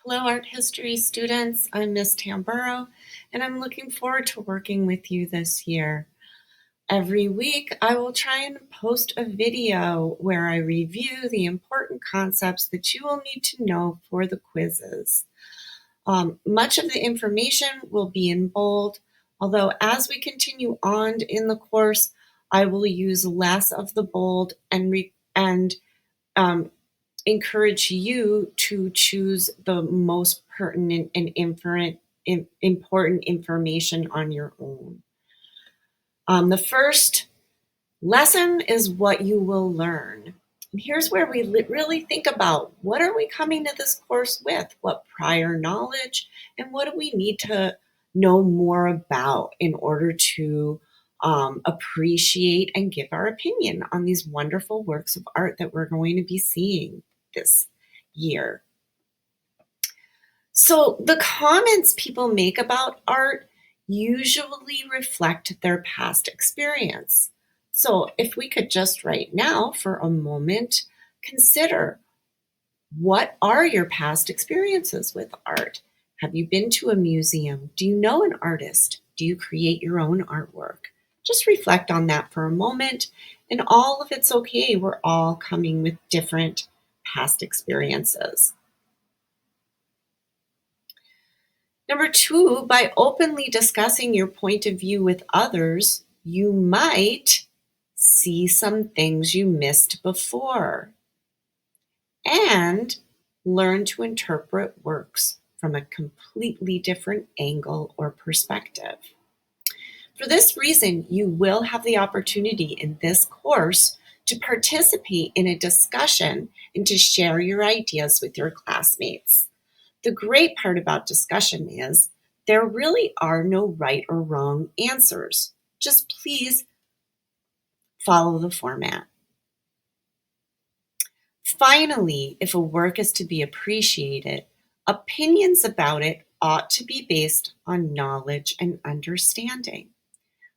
Hello, art history students. I'm Miss Tamburo, and I'm looking forward to working with you this year. Every week, I will try and post a video where I review the important concepts that you will need to know for the quizzes. Much of the information will be in bold, although as we continue on in the course, I will use less of the bold and um, encourage you to choose the most pertinent and important information on your own. The first lesson is what you will learn. And here's where we really think about what are we coming to this course with? What prior knowledge and what do we need to know more about in order to appreciate and give our opinion on these wonderful works of art that we're going to be seeing this year. So the comments people make about art usually reflect their past experience. So if we could just right now for a moment consider, what are your past experiences with art? Have you been to a museum? Do you know an artist? Do you create your own artwork? Just reflect on that for a moment, and all of it's okay. We're all coming with different past experiences. Number two, by openly discussing your point of view with others, you might see some things you missed before and learn to interpret works from a completely different angle or perspective. For this reason, you will have the opportunity in this course to participate in a discussion and to share your ideas with your classmates. The great part about discussion is there really are no right or wrong answers. Just please follow the format. Finally, if a work is to be appreciated, opinions about it ought to be based on knowledge and understanding.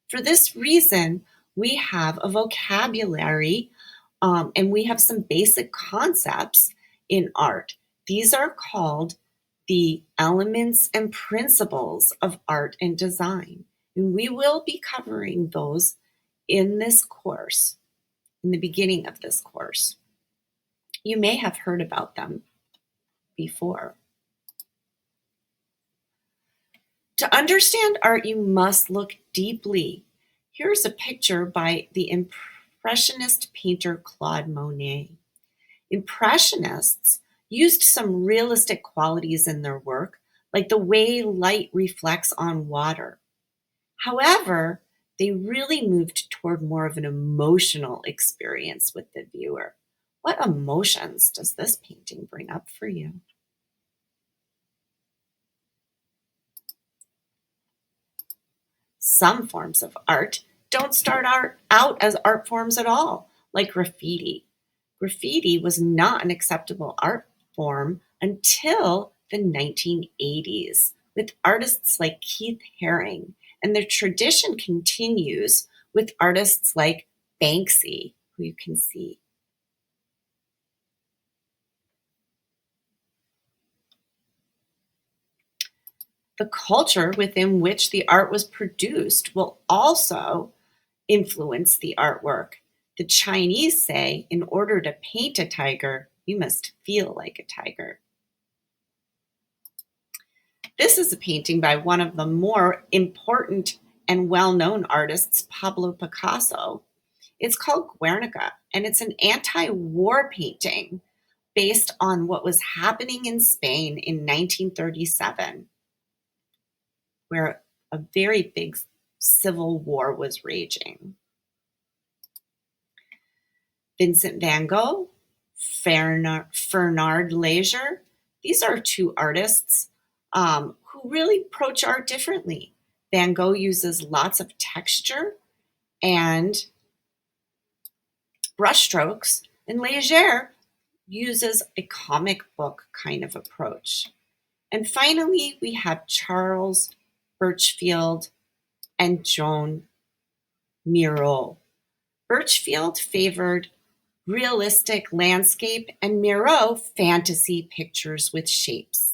For this reason, we have a vocabulary and we have some basic concepts in art. These are called the elements and principles of art and design. And we will be covering those in this course, in the beginning of this course. You may have heard about them before. To understand art, you must look deeply. Here's a picture by the Impressionist painter Claude Monet. Impressionists used some realistic qualities in their work, like the way light reflects on water. However, they really moved toward more of an emotional experience with the viewer. What emotions does this painting bring up for you? Some forms of art don't start out as art forms at all, like graffiti. Graffiti was not an acceptable art form until the 1980s with artists like Keith Haring, and the tradition continues with artists like Banksy, who you can see. The culture within which the art was produced will also influence the artwork. The Chinese say, in order to paint a tiger, you must feel like a tiger. This is a painting by one of the more important and well-known artists, Pablo Picasso. It's called Guernica, and it's an anti-war painting based on what was happening in Spain in 1937, where a very big civil war was raging. Vincent van Gogh, Fernand Léger, these are two artists who really approach art differently. Van Gogh uses lots of texture and brushstrokes, and Léger uses a comic book kind of approach. And finally, we have Charles Birchfield and Joan Miro. Birchfield favored realistic landscape and Miro fantasy pictures with shapes.